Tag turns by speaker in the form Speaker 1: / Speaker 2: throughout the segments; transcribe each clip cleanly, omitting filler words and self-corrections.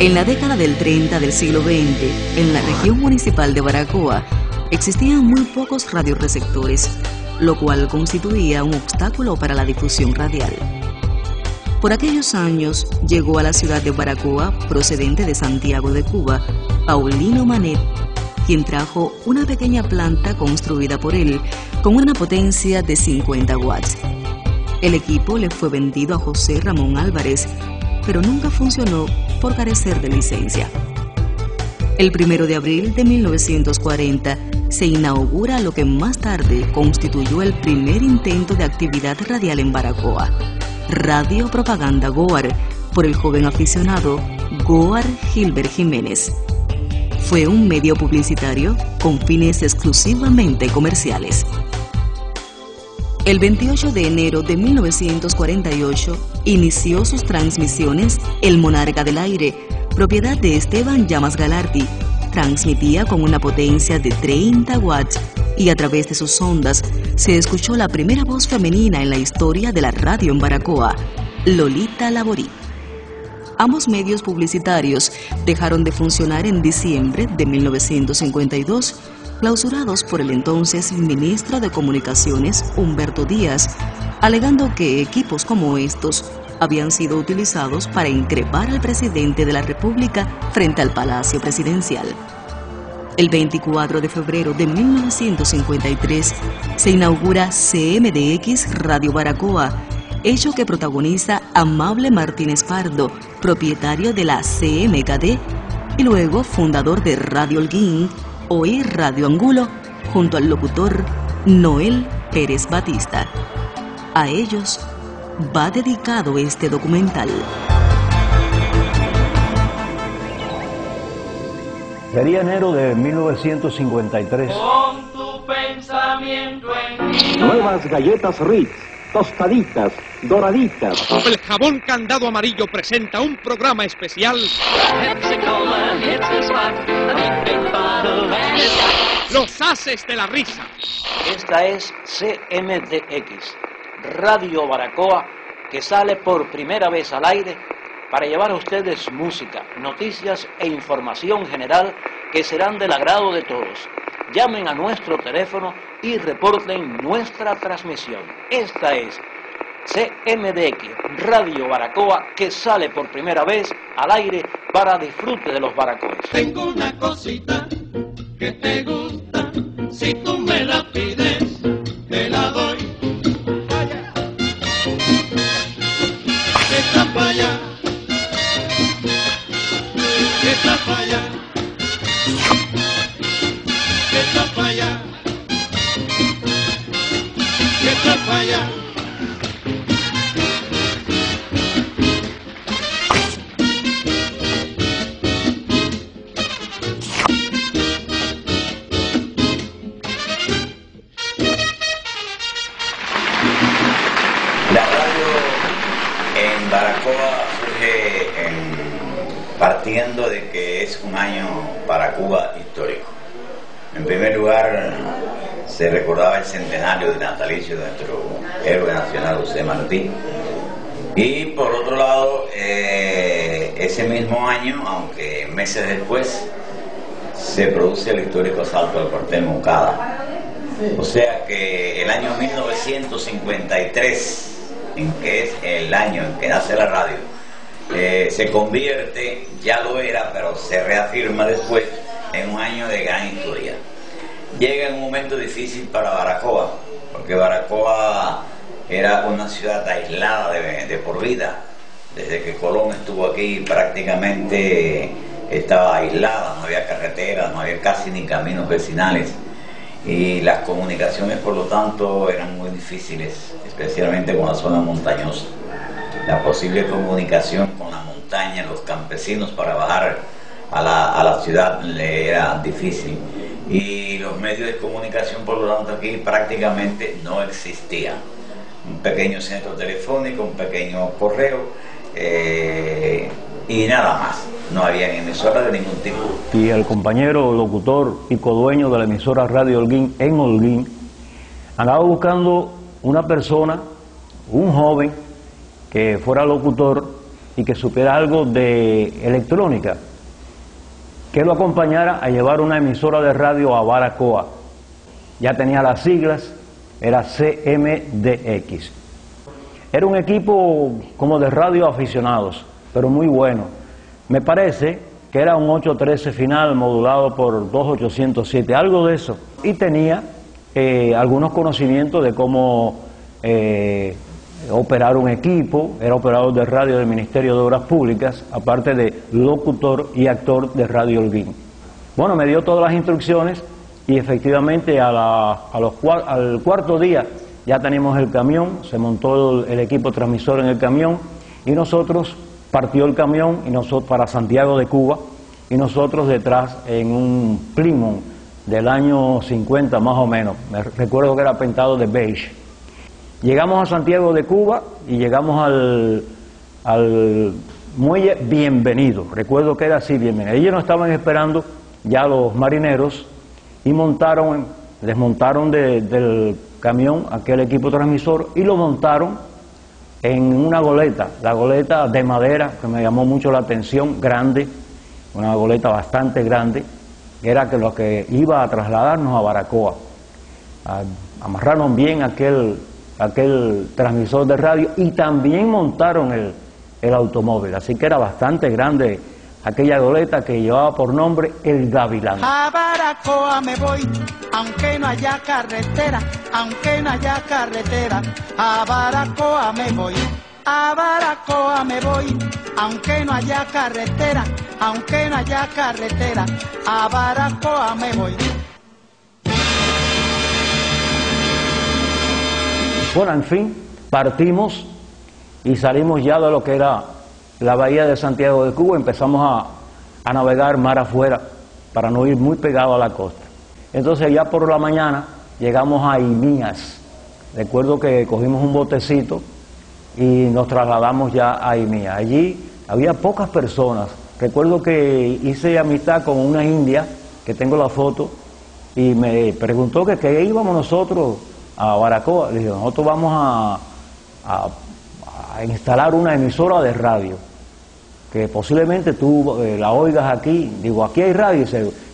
Speaker 1: En la década del 30 del siglo XX, en la región municipal de Baracoa, existían muy pocos radioreceptores, lo cual constituía un obstáculo para la difusión radial. Por aquellos años, llegó a la ciudad de Baracoa, procedente de Santiago de Cuba, Paulino Manet, quien trajo una pequeña planta construida por él con una potencia de 50 watts. El equipo le fue vendido a José Ramón Álvarez, pero nunca funcionó por carecer de licencia. El 1 de abril de 1940 se inaugura lo que más tarde constituyó el primer intento de actividad radial en Baracoa, Radio Propaganda Goar, por el joven aficionado Goar Gilbert Jiménez. Fue un medio publicitario con fines exclusivamente comerciales. El 28 de enero de 1948 inició sus transmisiones El Monarca del Aire, propiedad de Esteban Llamas Galardi. Transmitía con una potencia de 30 watts y a través de sus ondas se escuchó la primera voz femenina en la historia de la radio en Baracoa, Lolita Laborí. Ambos medios publicitarios dejaron de funcionar en diciembre de 1952, clausurados por el entonces ministro de Comunicaciones, Humberto Díaz, alegando que equipos como estos habían sido utilizados para increpar al presidente de la República frente al Palacio Presidencial. El 24 de febrero de 1953 se inaugura CMDX Radio Baracoa, hecho que protagoniza Amable Martínez Pardo, propietario de la CMKD y luego fundador de Radio Holguín, hoy Radio Angulo, junto al locutor Noel Pérez Batista. A ellos va dedicado este documental.
Speaker 2: Sería enero de 1953.
Speaker 3: Con tu pensamiento en mí.
Speaker 4: Nuevas galletas Ritz, tostaditas, doraditas.
Speaker 5: El jabón Candado Amarillo presenta un programa especial. Los Haces de la Risa.
Speaker 6: Esta es CMDX, Radio Baracoa, que sale por primera vez al aire para llevar a ustedes música, noticias e información general que serán del agrado de todos. Llamen a nuestro teléfono y reporten nuestra transmisión. Esta es CMDX, Radio Baracoa, que sale por primera vez al aire para disfrute de los baracoes.
Speaker 3: Tengo una cosita que te gusta, si tú me la pides, te la doy. Vaya, está para allá, está para allá, está para allá, está para allá.
Speaker 7: La radio en Baracoa surge partiendo de que es un año para Cuba histórico. En primer lugar, se recordaba el centenario de natalicio de nuestro héroe nacional José Martí. Y por otro lado, ese mismo año, aunque meses después, se produce el histórico asalto al cuartel Moncada. O sea que el año 1953, en que es el año en que nace la radio, se convierte, ya lo era, pero se reafirma después, en un año de gran historia. Llega en un momento difícil para Baracoa, porque Baracoa era una ciudad aislada de por vida. Desde que Colón estuvo aquí prácticamente estaba aislada, no había carreteras, no había casi ni caminos vecinales. Y las comunicaciones, por lo tanto, eran muy difíciles, especialmente con la zona montañosa. La posible comunicación con la montaña, los campesinos para bajar a la ciudad le era difícil. Y los medios de comunicación, por lo tanto, aquí prácticamente no existían. Un pequeño centro telefónico, un pequeño correo y nada más. No había emisoras de ningún tipo.
Speaker 2: Y el compañero locutor y codueño de la emisora Radio Holguín en Holguín andaba buscando una persona, un joven, que fuera locutor y que supiera algo de electrónica, que lo acompañara a llevar una emisora de radio a Baracoa. Ya tenía las siglas, era CMDX. Era un equipo como de radio aficionados, pero muy bueno. Me parece que era un 813 final modulado por 2807, algo de eso. Y tenía algunos conocimientos de cómo operar un equipo. Era operador de radio del Ministerio de Obras Públicas, aparte de locutor y actor de Radio Holguín. Bueno, me dio todas las instrucciones y efectivamente al cuarto día ya teníamos el camión, se montó el equipo transmisor en el camión y nosotros partió el camión y nosotros para Santiago de Cuba y nosotros detrás en un Plymouth del año 50 más o menos. Me recuerdo que era pintado de beige. Llegamos a Santiago de Cuba y llegamos al muelle Bienvenido. Recuerdo que era así, Bienvenido. Ellos nos estaban esperando ya los marineros y desmontaron del camión aquel equipo transmisor y lo montaron en una goleta, la goleta de madera que me llamó mucho la atención, grande, una goleta bastante grande, que era lo que iba a trasladarnos a Baracoa. Amarraron bien aquel transmisor de radio y también montaron el automóvil, así que era bastante grande aquella goleta que llevaba por nombre El Gavilán.
Speaker 8: A Baracoa me voy, aunque no haya carretera, aunque no haya carretera. A Baracoa me voy, a Baracoa me voy, aunque no haya carretera, aunque no haya carretera. A Baracoa me voy.
Speaker 2: Bueno, en fin, partimos y salimos ya de lo que era la bahía de Santiago de Cuba. Empezamos a navegar mar afuera para no ir muy pegado a la costa. Entonces ya por la mañana llegamos a Imías. Recuerdo que cogimos un botecito y nos trasladamos ya a Imías. Allí había pocas personas. Recuerdo que hice amistad con una india, que tengo la foto, y me preguntó que qué íbamos nosotros a Baracoa. Le dije, nosotros vamos a instalar una emisora de radio, que posiblemente tú la oigas aquí. Digo, aquí hay radio.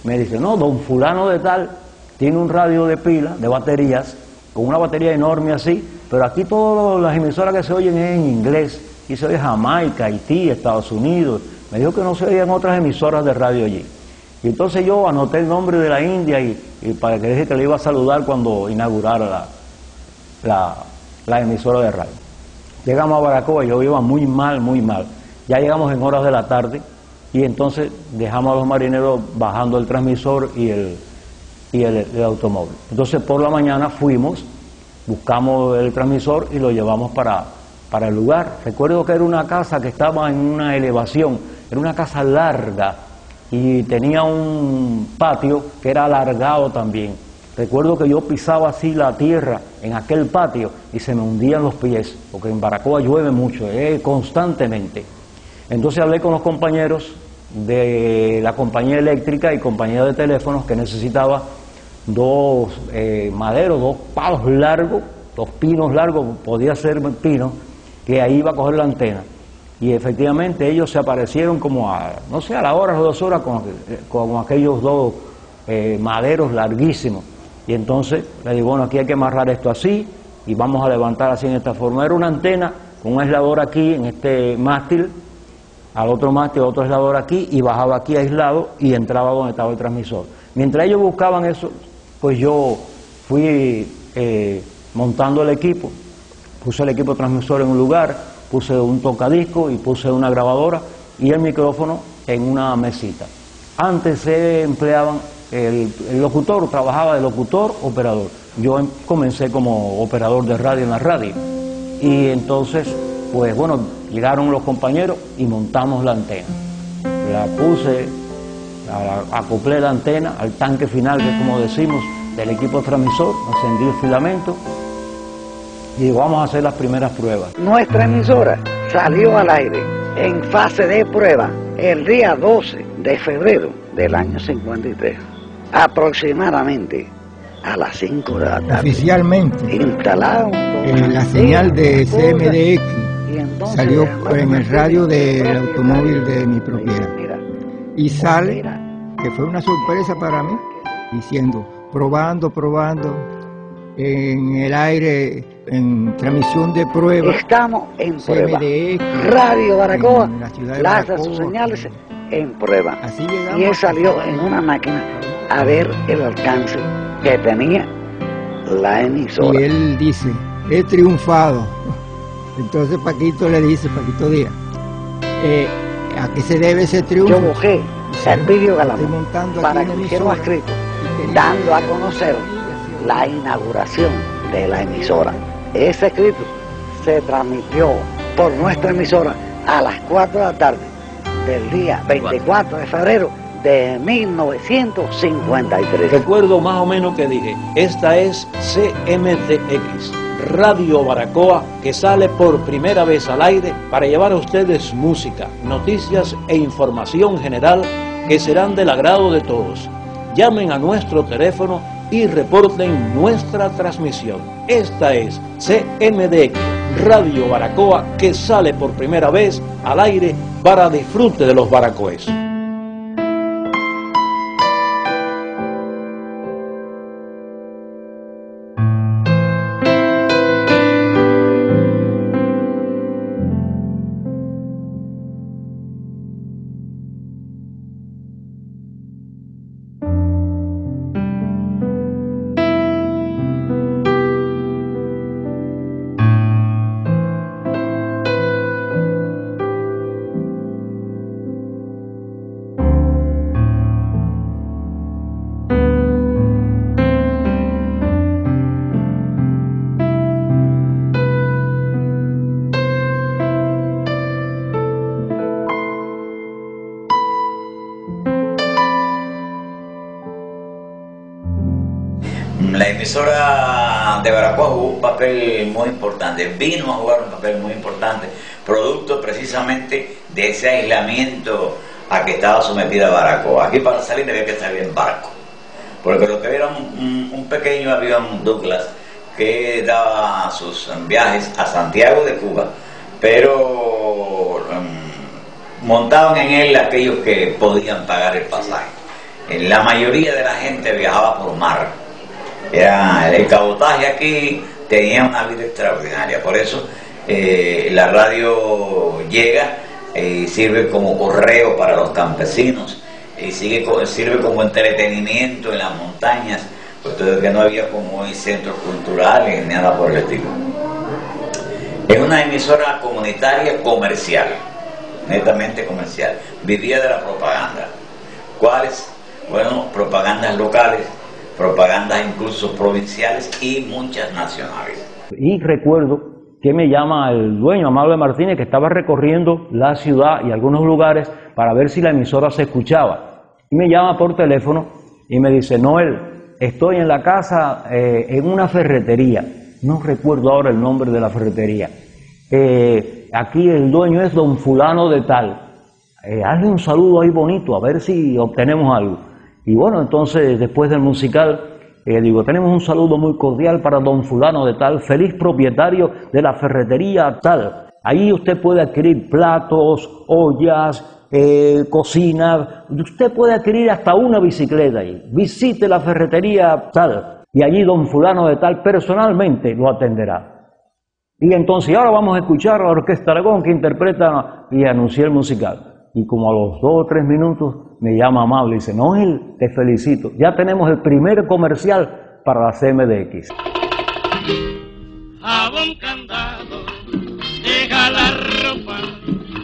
Speaker 2: Me dice, no, don fulano de tal tiene un radio de pila, de baterías, con una batería enorme así, pero aquí todas las emisoras que se oyen es en inglés, y se oye Jamaica, Haití, Estados Unidos. Me dijo que no se oían otras emisoras de radio allí. Y entonces yo anoté el nombre de la India y para que dije que le iba a saludar cuando inaugurara la emisora de radio. Llegamos a Baracoa y yo iba muy mal, muy mal. Ya llegamos en horas de la tarde y entonces dejamos a los marineros bajando el transmisor y el automóvil. Entonces por la mañana fuimos, buscamos el transmisor y lo llevamos para el lugar. Recuerdo que era una casa que estaba en una elevación, era una casa larga y tenía un patio que era alargado también. Recuerdo que yo pisaba así la tierra en aquel patio y se me hundían los pies, porque en Baracoa llueve mucho, constantemente. Entonces hablé con los compañeros de la compañía eléctrica y compañía de teléfonos que necesitaba dos maderos, dos palos largos, dos pinos largos, podía ser pino, que ahí iba a coger la antena. Y efectivamente ellos se aparecieron como a la hora o 2 horas con aquellos dos maderos larguísimos. Y entonces le digo, bueno, aquí hay que amarrar esto así y vamos a levantar así en esta forma. Era una antena con un aislador aquí en este mástil, al otro mástil, otro aislador aquí, y bajaba aquí aislado y entraba donde estaba el transmisor. Mientras ellos buscaban eso, pues yo fui montando el equipo, puse el equipo transmisor en un lugar, puse un tocadisco y puse una grabadora y el micrófono en una mesita. Antes se empleaban, el locutor trabajaba de locutor-operador. Yo comencé como operador de radio en la radio. Y entonces, pues bueno, llegaron los compañeros y montamos la antena. La puse, acoplé la antena al tanque final, que es como decimos, del equipo transmisor, encendí el filamento y digo, vamos a hacer las primeras pruebas.
Speaker 9: Nuestra emisora salió al aire en fase de prueba el día 12 de febrero del año 53, aproximadamente a las 5 de la tarde.
Speaker 10: Oficialmente
Speaker 9: instalado
Speaker 10: la señal de CMDX
Speaker 9: Y entonces,
Speaker 10: salió en el radio del automóvil de mi propiedad. Y sale, que fue una sorpresa para mí, diciendo, probando, en el aire, en transmisión de prueba.
Speaker 9: Estamos en prueba.
Speaker 10: CMDX,
Speaker 9: Radio Baracoa
Speaker 10: la
Speaker 9: lanza sus señales en prueba.
Speaker 10: Así llegamos.
Speaker 9: Y él salió en una máquina a ver el alcance que tenía la emisora.
Speaker 10: Y él dice, he triunfado. Entonces Paquito le dice, Paquito Díaz, ¿a qué se debe ese triunfo?
Speaker 9: Yo busqué Servidio Galamón para
Speaker 10: aquí
Speaker 9: que me hiciera un escrito dando a conocer la inauguración de la emisora. Ese escrito se transmitió por nuestra emisora a las 4 de la tarde del día 24 de febrero de 1953.
Speaker 6: Recuerdo más o menos que dije, esta es CMDX, Radio Baracoa, que sale por primera vez al aire para llevar a ustedes música, noticias e información general que serán del agrado de todos. Llamen a nuestro teléfono y reporten nuestra transmisión. Esta es CMDX, Radio Baracoa, que sale por primera vez al aire para disfrute de los baracoes.
Speaker 7: La emisora de Baracoa jugó un papel muy importante, vino a jugar un papel muy importante, producto precisamente de ese aislamiento a que estaba sometida Baracoa. Aquí para salir había que salir en barco, porque lo que era un pequeño avión Douglas que daba sus viajes a Santiago de Cuba, pero montaban en él aquellos que podían pagar el pasaje. La mayoría de la gente viajaba por mar. El cabotaje aquí tenía una vida extraordinaria, por eso la radio llega y sirve como correo para los campesinos y sirve como entretenimiento en las montañas, puesto que no había como hoy centros culturales ni nada por el estilo. Es una emisora comunitaria comercial, netamente comercial, vivía de la propaganda. ¿Cuáles? Bueno, propagandas locales, propagandas incluso provinciales y muchas nacionales.
Speaker 2: Y recuerdo que me llama el dueño, Amable Martínez, que estaba recorriendo la ciudad y algunos lugares para ver si la emisora se escuchaba. Y me llama por teléfono y me dice, Noel, estoy en la casa, en una ferretería. No recuerdo ahora el nombre de la ferretería. Aquí el dueño es don fulano de tal. Hazle un saludo ahí bonito, a ver si obtenemos algo. Y bueno, entonces después del musical, digo, tenemos un saludo muy cordial para don fulano de tal, feliz propietario de la ferretería tal. Ahí usted puede adquirir platos, ollas, cocina, usted puede adquirir hasta una bicicleta ahí. Visite la ferretería tal y allí don fulano de tal personalmente lo atenderá. Y entonces ahora vamos a escuchar a la Orquesta Aragón que interpreta y anuncia el musical. Y como a los 2 o 3 minutos me llama Amable y dice, Noel, te felicito, ya tenemos el primer comercial para la CMDX.
Speaker 3: Jabón Candado, deja la ropa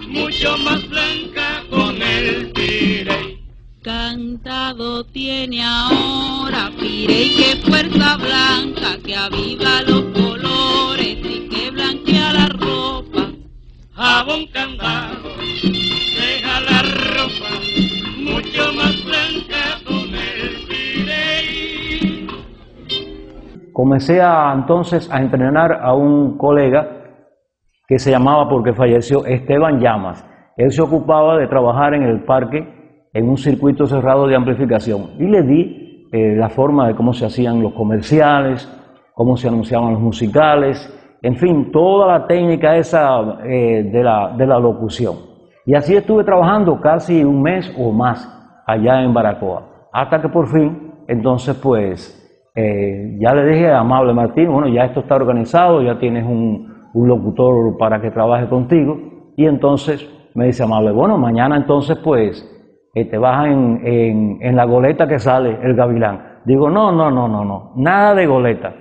Speaker 3: mucho más blanca con el Pirey.
Speaker 11: Candado tiene ahora Pirey, que fuerza blanca, que aviva los colores y que blanquea la ropa.
Speaker 3: Jabón Candado, deja la ropa mucho más blanca con el Pirey.
Speaker 2: Comencé entonces a entrenar a un colega que se llamaba, porque falleció, Esteban Llamas. Él se ocupaba de trabajar en el parque en un circuito cerrado de amplificación y le di la forma de cómo se hacían los comerciales, cómo se anunciaban los musicales en fin, toda la técnica esa de la locución. Y así estuve trabajando casi un mes o más allá en Baracoa, hasta que por fin, entonces pues, ya le dije a Amable Martín, bueno, ya esto está organizado, ya tienes un locutor para que trabaje contigo, y entonces me dice Amable, bueno, mañana entonces pues te bajas en la goleta que sale el Gavilán. Digo, no, nada de goleta,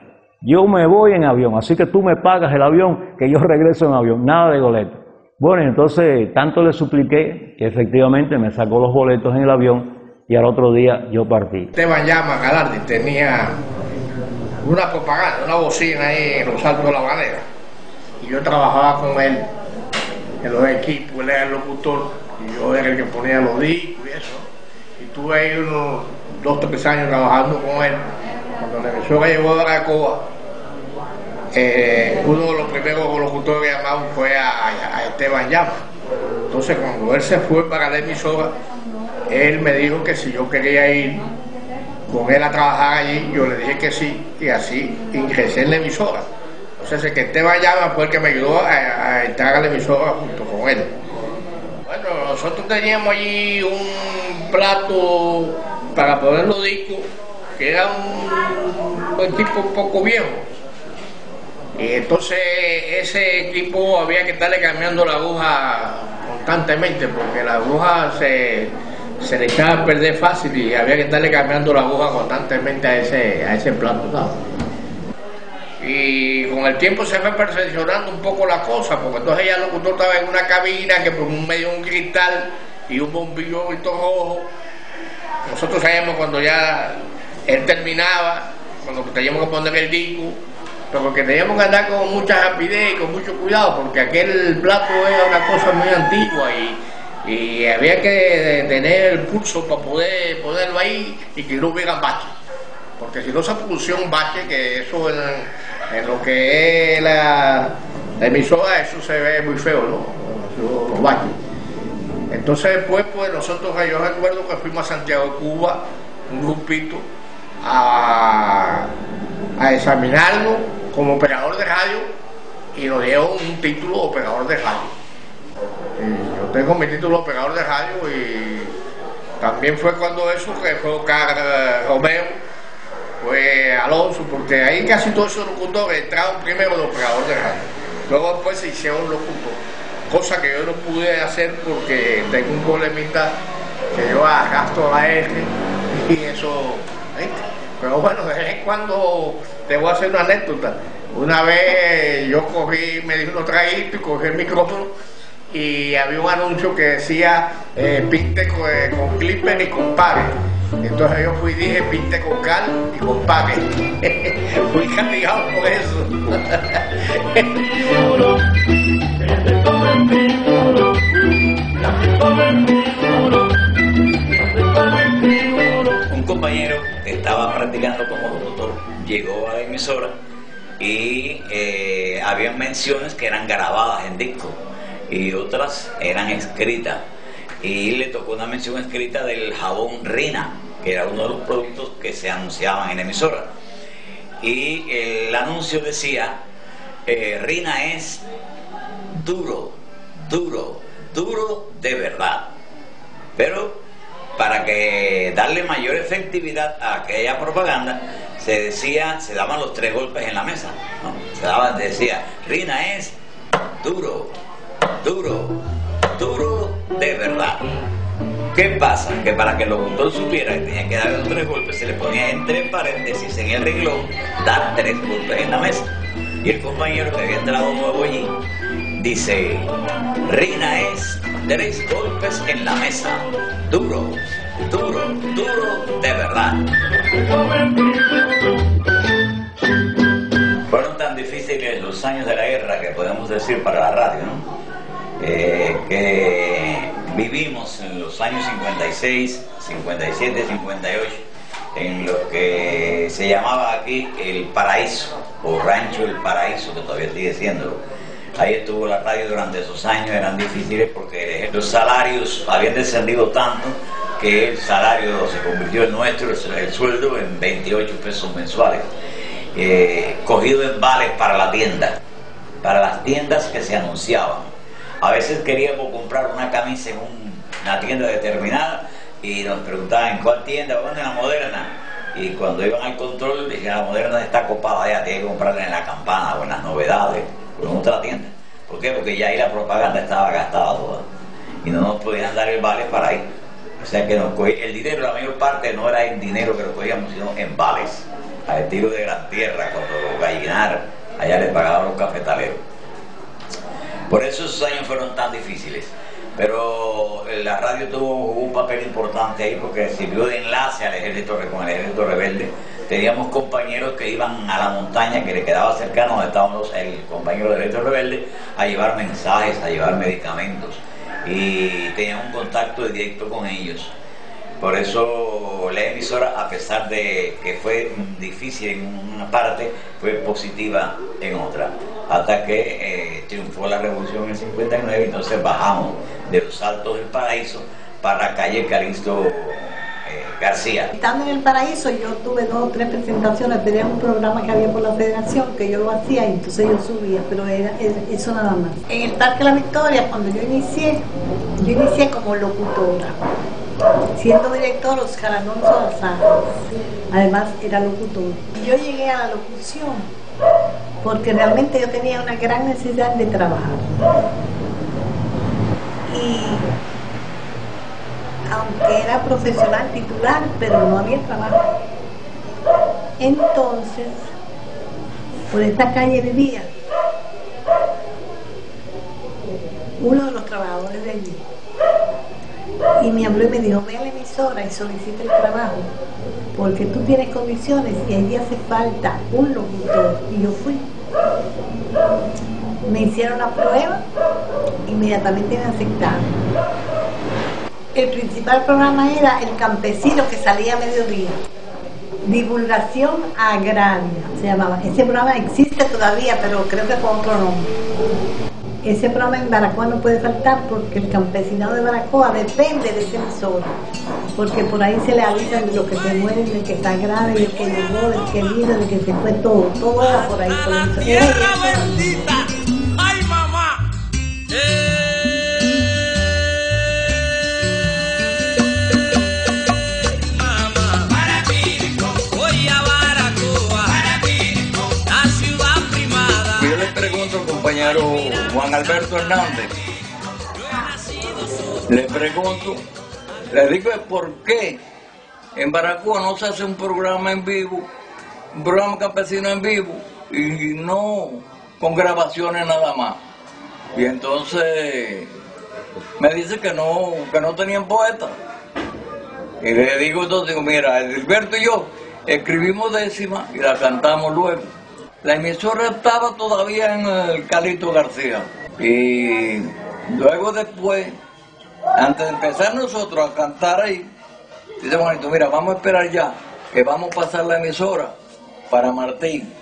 Speaker 2: yo me voy en avión, así que tú me pagas el avión, que yo regreso en avión, nada de goleta. Bueno, entonces tanto le supliqué que efectivamente me sacó los boletos en el avión y al otro día yo partí.
Speaker 12: Esteban Llama Galardi tenía una propaganda, una bocina ahí en los Altos de la Banera, y yo trabajaba con él en los equipos, él era el locutor y yo era el que ponía los discos y eso, y tuve ahí unos 2 o 3 años trabajando con él. Cuando la emisora llegó a Baracoa, uno de los primeros locutores que llamaron fue a Esteban Llama. Entonces cuando él se fue para la emisora, él me dijo que si yo quería ir con él a trabajar allí, yo le dije que sí, y así ingresé en la emisora. Entonces el que Esteban Llama fue el que me ayudó a entrar a la emisora junto con él. Bueno, nosotros teníamos allí un plato para poner los discos, que era un equipo un poco viejo. Y entonces ese equipo había que estarle cambiando la aguja constantemente, porque la aguja se le echaba a perder fácil y había que estarle cambiando la aguja constantemente a ese plato, ¿no? Y con el tiempo se fue perfeccionando un poco la cosa, porque entonces ya el locutor estaba en una cabina que por un medio de un cristal y un bombillo rojo. Nosotros sabíamos cuando ya él terminaba, cuando teníamos que poner el disco, pero que teníamos que andar con mucha rapidez y con mucho cuidado, porque aquel plato era una cosa muy antigua y había que tener el pulso para poder ponerlo ahí y que no hubiera bache, porque si no se produce un bache, que eso en lo que es la emisora, eso se ve muy feo, ¿no? Los baches. Entonces después, pues nosotros, yo recuerdo que fuimos a Santiago de Cuba, un grupito, a examinarlo como operador de radio, y nos dio un título de operador de radio. Y yo tengo mi título de operador de radio, y también fue cuando eso, que fue Oscar Romeo, fue Alonso, porque ahí casi todos esos locutores entraron primero de operador de radio, luego después se hicieron locutor, cosa que yo no pude hacer porque tengo un problemita que yo gasto la R y eso, ¿viste? Pero bueno, de vez en cuando te voy a hacer una anécdota. Una vez yo cogí, me di unos traguitos y cogí el micrófono y había un anuncio que decía pinte con clipper y con pague. Entonces yo fui y dije pinte con cal y con pague. Fui castigado por eso.
Speaker 7: Un compañero que estaba practicando como locutor llegó a la emisora y había menciones que eran grabadas en disco y otras eran escritas, y le tocó una mención escrita del jabón Rina, que era uno de los productos que se anunciaban en la emisora, y el anuncio decía Rina es duro, duro, duro de verdad. Pero para que darle mayor efectividad a aquella propaganda, se daban los 3 golpes en la mesa, ¿no? Decía, Rina es duro, duro, duro de verdad. ¿Qué pasa? Que para que el locutor supiera que tenía que darle los 3 golpes, se le ponía entre paréntesis en el renglón, dar 3 golpes en la mesa. Y el compañero que había entrado nuevo allí dice, Rina es 3 golpes en la mesa, duro, duro, duro de verdad. Fueron tan difíciles los años de la guerra, que podemos decir, para la radio, ¿no? Que vivimos en los años 56, 57, 58, en lo que se llamaba aquí el Paraíso, o Rancho El Paraíso, que todavía sigue siendo. Ahí estuvo la radio durante esos años. Eran difíciles porque los salarios habían descendido tanto que el salario se convirtió en nuestro, el sueldo, en 28 pesos mensuales, cogido en vales para la tienda. para las tiendas que se anunciaban. A veces queríamos comprar una camisa en una tienda determinada y nos preguntaban en cuál tienda, bueno, en la Moderna. Y cuando iban al control, decían, la Moderna está copada, ya tiene que comprarla en la Campana o en las Novedades o en otra tienda. ¿Por qué? Porque ya ahí la propaganda estaba gastada toda y no nos podían dar el vale para ir. O sea que el dinero, la mayor parte no era en dinero que lo cogíamos, sino en vales, al estilo de Gran Tierra, cuando los Gallinar allá les pagaban los cafetaleros. Por eso esos años fueron tan difíciles. Pero la radio jugó un papel importante ahí porque sirvió de enlace al ejército, con el ejército rebelde. Teníamos compañeros que iban a la montaña que le quedaba cercano donde estábamos el compañero del ejército rebelde a llevar mensajes, a llevar medicamentos y teníamos un contacto directo con ellos. Por eso la emisora, a pesar de que fue difícil en una parte, fue positiva en otra, hasta que triunfó la revolución en el 59 y entonces bajamos de los Altos del Paraíso para la calle Calixto García.
Speaker 13: Estando en el Paraíso yo tuve 2 o 3 presentaciones, pero era un programa que había por la federación que yo lo hacía y entonces yo subía, pero era eso nada más. En el Parque La Victoria, cuando yo inicié como locutora. Siendo director Oscar Alonso Sáenz, además era locutor. Yo llegué a la locución porque realmente yo tenía una gran necesidad de trabajar. Y aunque era profesional titular, pero no había trabajo. Entonces, por esta calle vivía uno de los trabajadores de allí. Y me habló y me dijo, ve a la emisora y solicita el trabajo, porque tú tienes condiciones y allí hace falta un locutor. Y yo fui. Me hicieron la prueba, inmediatamente me aceptaron. El principal programa era El Campesino, que salía a mediodía. Divulgación Agraria se llamaba. Ese programa existe todavía, pero creo que con otro nombre. Ese programa en Baracoa no puede faltar porque el campesinado de Baracoa depende de ese emisor, porque por ahí se le avisan de lo que se muere, del que está grave, del que llegó, del que vino, del que se fue, todo era por ahí. Por eso.
Speaker 3: ¡Tierra bendita! ¡Ay, mamá!
Speaker 14: Compañero Juan Alberto Hernández, le pregunto, le digo por qué en Baracoa no se hace un programa en vivo, un programa campesino en vivo y no con grabaciones nada más. Y entonces me dice que no tenían poeta. Y le digo entonces, mira, Alberto y yo escribimos décima y la cantamos luego. La emisora estaba todavía en el Calixto García y luego después, antes de empezar nosotros a cantar ahí, dice Juanito, mira, vamos a esperar ya, que vamos a pasar la emisora para Martín.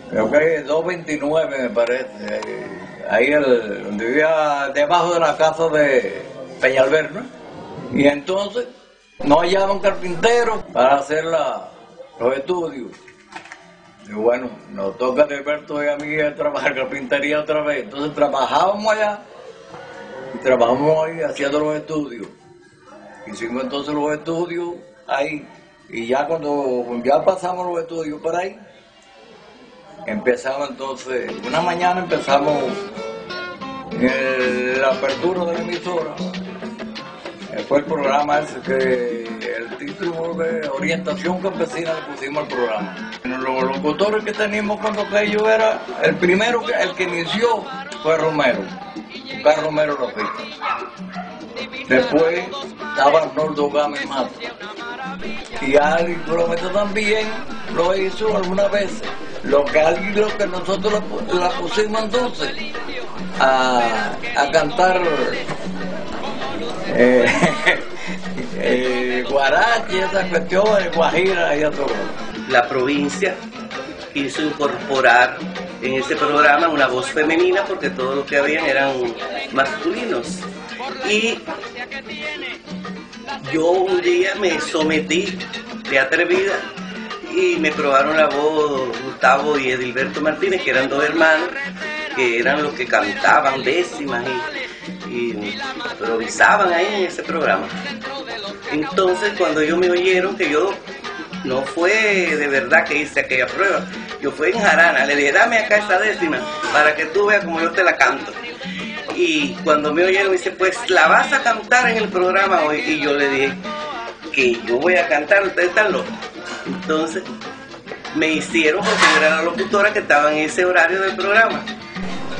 Speaker 14: Creo que es 229 me parece, ahí donde vivía debajo de la casa de Peñalver, ¿no? Y entonces no hallaban carpinteros para hacer los estudios. Y bueno, nos toca a Alberto y a mí a trabajar carpintería otra vez. Entonces trabajábamos allá y trabajamos ahí haciendo los estudios. Hicimos entonces los estudios ahí. Y ya cuando ya pasamos los estudios por ahí, empezamos entonces, una mañana empezamos la apertura de la emisora. Fue el programa ese que el título de Orientación Campesina le pusimos al programa. Los locutores que teníamos cuando aquello era, el primero, el que inició fue Romero, Carlos Romero Rafita. Después estaba Arnoldo Gámez Mata. Y alguien probablemente también lo hizo algunas veces. Lo que nosotros la pusimos entonces a cantar guarachi, esas cuestiones, guajira y todo.
Speaker 15: La provincia quiso incorporar en ese programa una voz femenina porque todos los que habían eran masculinos. Y yo un día me sometí de atrevida y me probaron la voz Gustavo y Edilberto Martínez, que eran dos hermanos, que eran los que cantaban décimas y improvisaban ahí en ese programa. Entonces cuando ellos me oyeron, que yo no fue de verdad que hice aquella prueba, yo fui en jarana, le dije, dame acá esa décima para que tú veas como yo te la canto. Y cuando me oyeron, me dice, pues la vas a cantar en el programa hoy. Y yo le dije, que yo voy a cantar, ustedes están locos. Entonces me hicieron, porque yo era la locutora que estaba en ese horario del programa,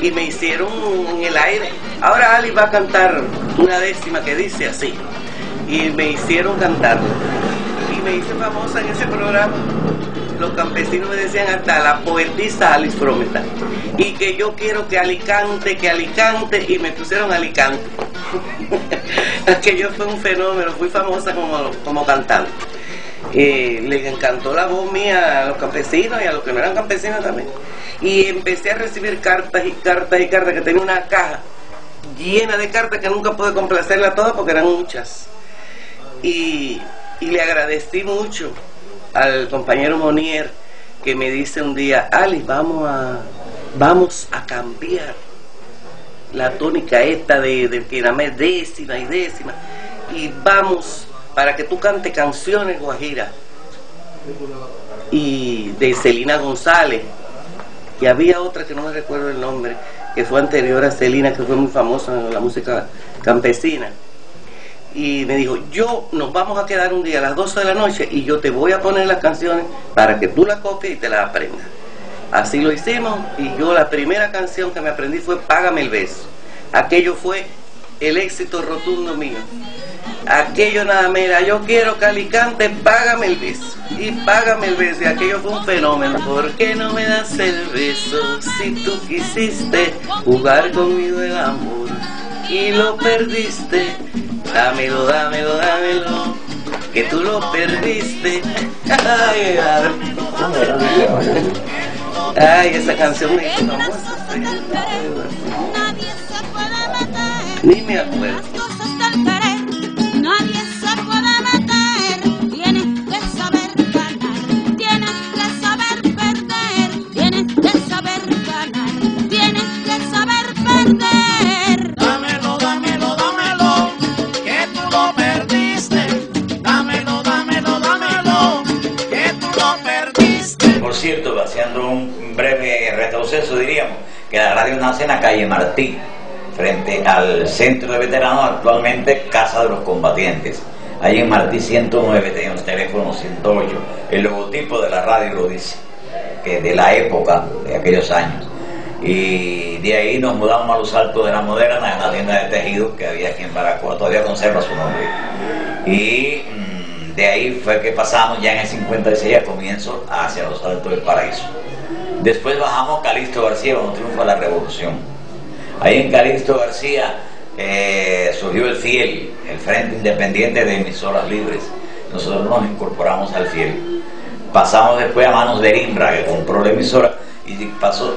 Speaker 15: y me hicieron en el aire, ahora Ali va a cantar una décima que dice así, y me hicieron cantarlo, y me hice famosa en ese programa. Los campesinos me decían hasta la poetisa Alice Frometa, y que yo quiero que Alicante, y me pusieron Alicante. Aquello fue un fenómeno, fui famosa como cantante. Les encantó la voz mía a los campesinos y a los que no eran campesinos también. Y empecé a recibir cartas y cartas y cartas, que tenía una caja llena de cartas que nunca pude complacerlas todas porque eran muchas. Y le agradecí mucho al compañero Monier, que me dice un día, Ali, vamos a cambiar la tónica esta de que nada más décima y décima, y vamos para que tú cantes canciones guajiras, y de Celina González, y había otra que no me recuerdo el nombre, que fue anterior a Celina, que fue muy famosa en la música campesina. Y me dijo, nos vamos a quedar un día a las 12 de la noche y yo te voy a poner las canciones para que tú las copies y te las aprendas. Así lo hicimos, y yo la primera canción que me aprendí fue Págame el beso. Aquello fue el éxito rotundo mío. Aquello nada más era, yo quiero que Alicante, págame el beso. Y págame el beso, y aquello fue un fenómeno. ¿Por qué no me das el beso si tú quisiste jugar conmigo el amor y lo perdiste? Dámelo, dámelo, dámelo, que tú lo perdiste. Ay, esa canción me hizo famosa. Ni me acuerdo.
Speaker 11: Nadie se puede meter, tienes que saber ganar, tienes que saber perder, tienes que saber ganar, tienes que saber perder.
Speaker 3: Dámelo, dámelo, dámelo, que tú lo perdiste. Dámelo, dámelo, dámelo, que tú lo perdiste.
Speaker 7: Por cierto, haciendo un breve retroceso, diríamos que la radio nace en la calle Martí, frente al centro de veteranos, actualmente Casa de los Combatientes. Allí en Martí 109 teníamos teléfono 108. El logotipo de la radio lo dice, que de la época, de aquellos años. Y de ahí nos mudamos a los Altos de la Moderna, en la tienda de tejidos que había aquí en Baracoa, todavía conserva su nombre. Y de ahí fue que pasamos ya en el 56 a comienzo hacia los Altos del Paraíso. Después bajamos a Calixto García cuando triunfa la revolución. Ahí en Calixto García surgió el FIEL, el Frente Independiente de Emisoras Libres. Nosotros nos incorporamos al FIEL. Pasamos después a manos de INRA, que compró la emisora, y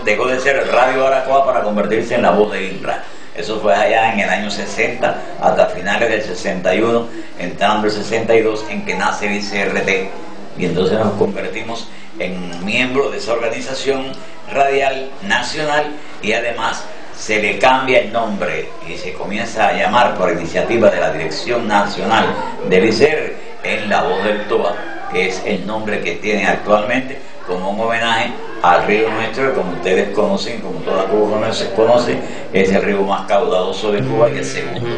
Speaker 7: dejó de ser el Radio Baracoa para convertirse en la voz de INRA. Eso fue allá en el año 60, hasta finales del 61, entrando el 62, en que nace el ICRT. Y entonces nos convertimos en miembros de esa organización radial nacional, y además se le cambia el nombre y se comienza a llamar, por iniciativa de la Dirección Nacional del ICR, en La Voz del Toa, que es el nombre que tiene actualmente, como un homenaje al río nuestro, que como ustedes conocen, como toda Cuba se conoce, es el río más caudaloso de Cuba y el segundo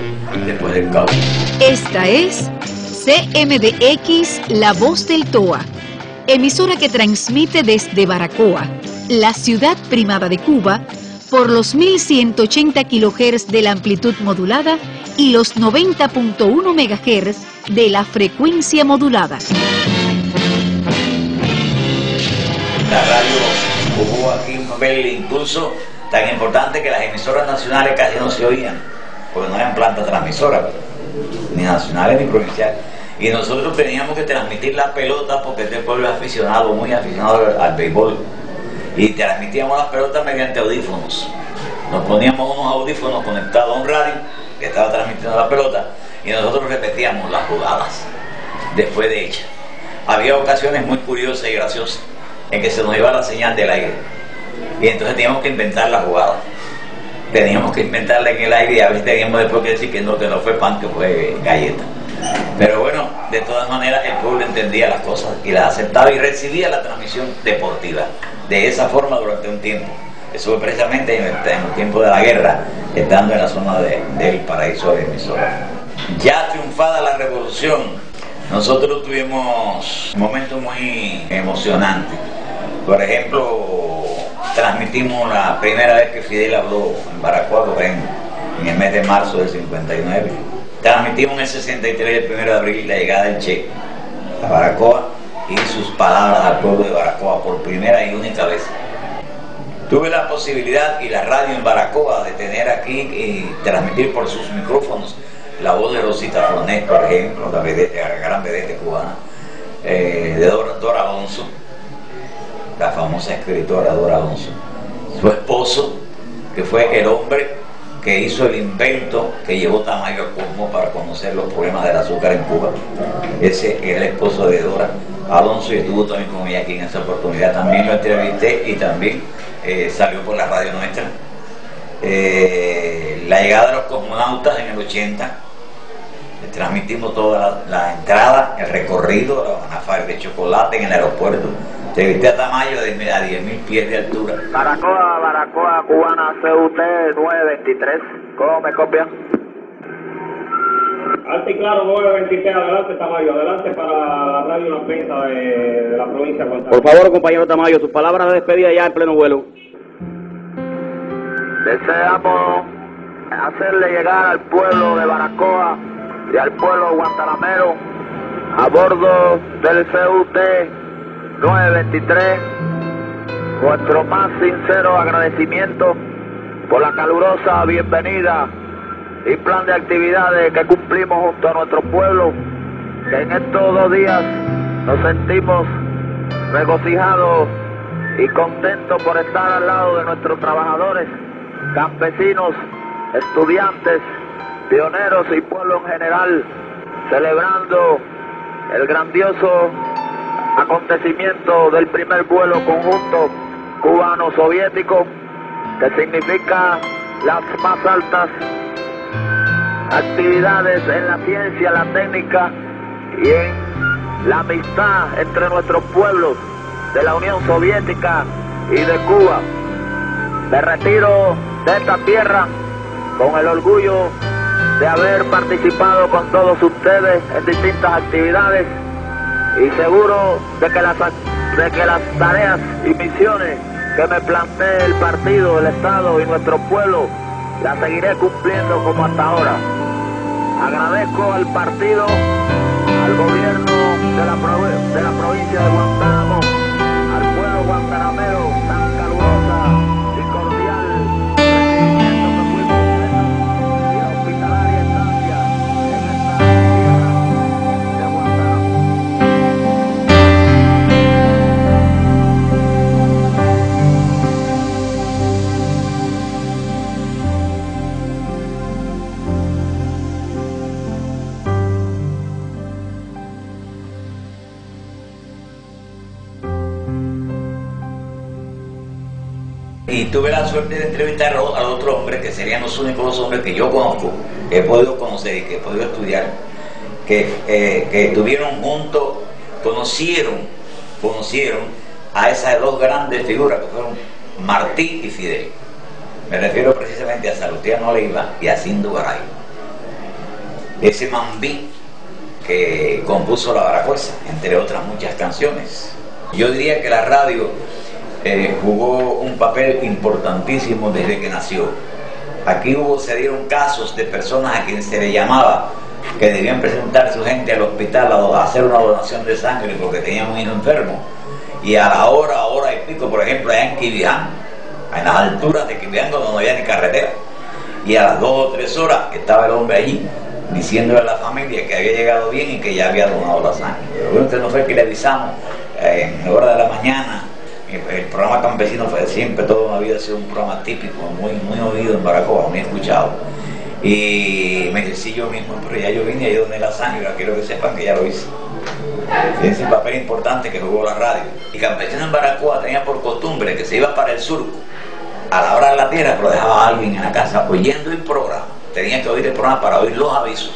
Speaker 7: después del Cauca.
Speaker 16: Esta es CMDX La Voz del Toa, emisora que transmite desde Baracoa, la ciudad primada de Cuba, por los 1180 kHz de la amplitud modulada y los 90.1 MHz de la frecuencia modulada.
Speaker 7: La radio jugó aquí un papel incluso tan importante que las emisoras nacionales casi no se oían, porque no eran plantas transmisoras, ni nacionales ni provinciales. Y nosotros teníamos que transmitir la pelota, porque este pueblo es aficionado, muy aficionado al béisbol. Y transmitíamos las pelotas mediante audífonos. Nos poníamos unos audífonos conectados a un radio que estaba transmitiendo la pelota, y nosotros repetíamos las jugadas después de hechas. había ocasiones muy curiosas y graciosas en que se nos iba la señal del aire. Y entonces teníamos que inventar la jugada. Teníamos que inventarla en el aire y a veces teníamos después que decir que no fue pan, que fue galleta. Pero bueno, de todas maneras el pueblo entendía las cosas y las aceptaba y recibía la transmisión deportiva de esa forma durante un tiempo. Eso fue precisamente en el tiempo de la guerra, estando en la zona del paraíso de emisora. Ya triunfada la revolución, nosotros tuvimos momentos muy emocionantes. Por ejemplo, transmitimos la primera vez que Fidel habló en Baracoa, en el mes de marzo del 59. Transmitimos en el 63, el 1 de abril, la llegada del Che a Baracoa y sus palabras al pueblo de Baracoa por primera y única vez. Tuve la posibilidad y la radio en Baracoa de tener aquí y transmitir por sus micrófonos la voz de Rosita Fornés, por ejemplo, la gran vedette cubana, de Dora Alonso, la famosa escritora Dora Alonso, su esposo, que fue el hombre que hizo el invento que llevó Tamayo al Cosmo para conocer los problemas del azúcar en Cuba. Ese era el esposo de Dora Alonso y estuvo también con ella aquí en esa oportunidad. También lo entrevisté y también salió por la radio nuestra. La llegada de los cosmonautas en el 80, transmitimos toda la entrada, el recorrido, la manafar de chocolate en el aeropuerto. Entrevisté a Tamayo a 10.000 pies de altura.
Speaker 17: Baracoa, cubana, CUT 923. ¿Cómo me copia?
Speaker 18: Alto y claro, 923, adelante Tamayo, adelante para la radio La Prensa de la provincia de Guantánamo.
Speaker 19: Por favor, compañero Tamayo, sus palabras de despedida ya en pleno vuelo.
Speaker 17: Deseamos hacerle llegar al pueblo de Baracoa y al pueblo guantanamero a bordo del CUT 923 nuestro más sincero agradecimiento por la calurosa bienvenida y plan de actividades que cumplimos junto a nuestro pueblo, que en estos 2 días nos sentimos regocijados y contentos por estar al lado de nuestros trabajadores, campesinos, estudiantes, pioneros y pueblo en general, celebrando el grandioso acontecimiento del primer vuelo conjunto cubano-soviético, que significa las más altas actividades en la ciencia, la técnica y en la amistad entre nuestros pueblos de la Unión Soviética y de Cuba. Me retiro de esta tierra con el orgullo de haber participado con todos ustedes en distintas actividades y seguro de que las tareas y misiones que me plantee el partido, el Estado y nuestro pueblo las seguiré cumpliendo como hasta ahora. Agradezco al partido, al gobierno de la provincia de Guantánamo, al pueblo guantanamero, tan calurosa y cordial recibimiento que fuimos y la hospitalaria estancia en esta tierra de Guantánamo.
Speaker 7: Y tuve la suerte de entrevistar a otros hombres que serían los únicos 2 hombres que yo conozco, que he podido conocer y que he podido estudiar, que estuvieron juntos, conocieron a esas 2 grandes figuras que fueron Martí y Fidel. Me refiero precisamente a Salustiano Leiva y a Cindo Garay. Ese mambí que compuso La Baracuesa, entre otras muchas canciones. Yo diría que la radio jugó un papel importantísimo desde que nació. Aquí se dieron casos de personas a quienes se les llamaba que debían presentar su gente al hospital a hacer una donación de sangre porque tenían un hijo enfermo, y a la hora y pico, por ejemplo, allá en Quibiján, en las alturas de Quibiján donde no había ni carretera, y a las 2 o 3 horas estaba el hombre allí diciéndole a la familia que había llegado bien y que ya había donado la sangre. Pero bueno, usted no fue que le avisamos en la hora de la mañana. El programa campesino fue siempre, toda una vida ha sido un programa típico, muy oído en Baracoa, muy escuchado. Y me dice, sí, yo mismo, pero ya yo vine, ahí donde la sangre, quiero que sepan que ya lo hice. Ese papel importante que jugó la radio. Y Campesino en Baracoa tenía por costumbre que se iba para el surco a labrar la tierra, pero dejaba a alguien en la casa oyendo el programa. Tenía que oír el programa para oír los avisos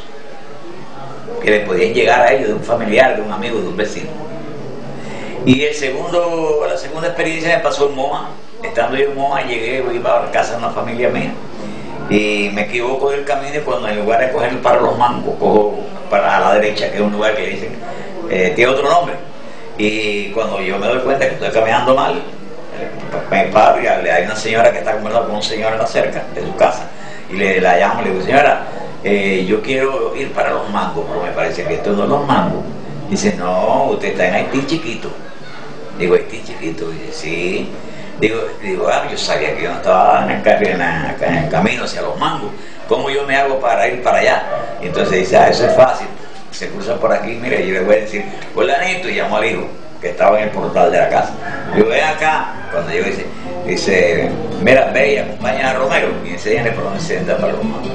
Speaker 7: que le podían llegar a ellos de un familiar, de un amigo, de un vecino. Y la segunda experiencia me pasó en Moa. Estando yo en Moa, llegué, iba a la casa de una familia mía y me equivoco del camino, y cuando en lugar de coger para los mangos, cojo para la derecha, que es un lugar que le dicen, tiene otro nombre. Y cuando yo me doy cuenta que estoy caminando mal, me paro y hay una señora que está conversando con un señor en la cerca de su casa, y la llamo y le digo, señora, yo quiero ir para los mangos, pero me parece que esto no es los mangos. Dice, no, usted está en Haití chiquito. Digo, Haití chiquito. Dice, sí. Digo, yo sabía que yo no estaba en el camino hacia los mangos. ¿Cómo yo me hago para ir para allá? Y entonces dice, eso es fácil. Se cruza por aquí, mire, yo le voy a decir, fulanito, y llamo al hijo que estaba en el portal de la casa. Digo, ven acá. Cuando yo dice, mira, ve y acompaña a Romero y enséñale por dónde se entra para los mangos.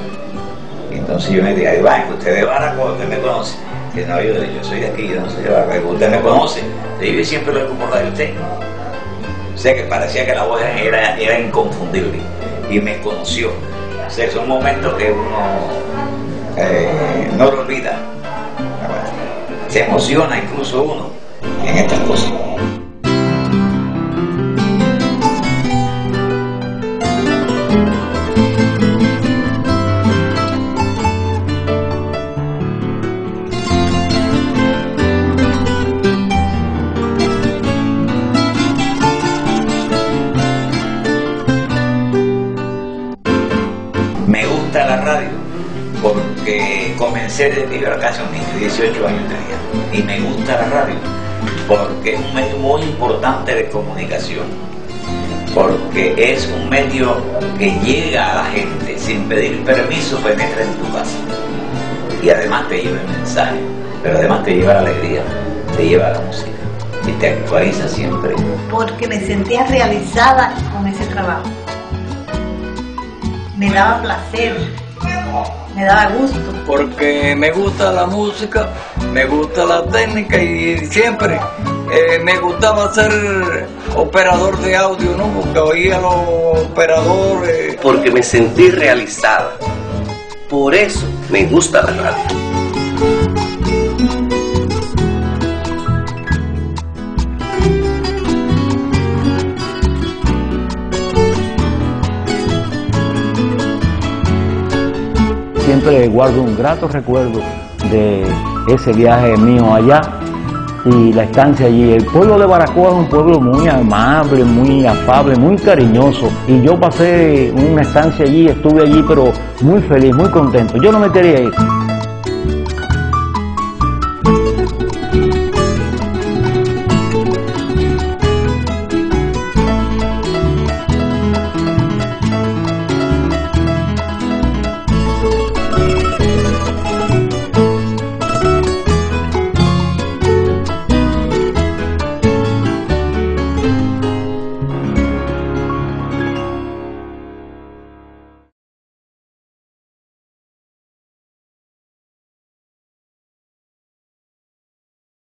Speaker 7: Y entonces yo me dije, ahí va, usted de Baracoa, usted me conoce. Dice, no, yo soy de aquí, yo no soy de Baracoa, usted me conoce. Y yo siempre lo he por de usted. O sea que parecía que la voz era inconfundible y me conoció. O sea, son momentos que uno no lo olvida. Se emociona incluso uno en estas cosas. La radio porque comencé desde que yo era casi un niño, 18 años tenía, y me gusta la radio porque es un medio muy importante de comunicación, porque es un medio que llega a la gente sin pedir permiso, penetra en tu casa y además te lleva el mensaje, pero además te lleva la alegría, te lleva la música y te actualiza siempre.
Speaker 13: Porque me sentía realizada con ese trabajo. Me daba placer, me daba gusto.
Speaker 14: Porque me gusta la música, me gusta la técnica y siempre me gustaba ser operador de audio, ¿no? Porque oía a los operadores.
Speaker 15: Porque me sentí realizada. Por eso me gusta la radio.
Speaker 2: Siempre guardo un grato recuerdo de ese viaje mío allá y la estancia allí. El pueblo de Baracoa es un pueblo muy amable, muy afable, muy cariñoso. Y yo pasé una estancia allí, estuve allí, pero muy feliz, muy contento. Yo no me quería ir.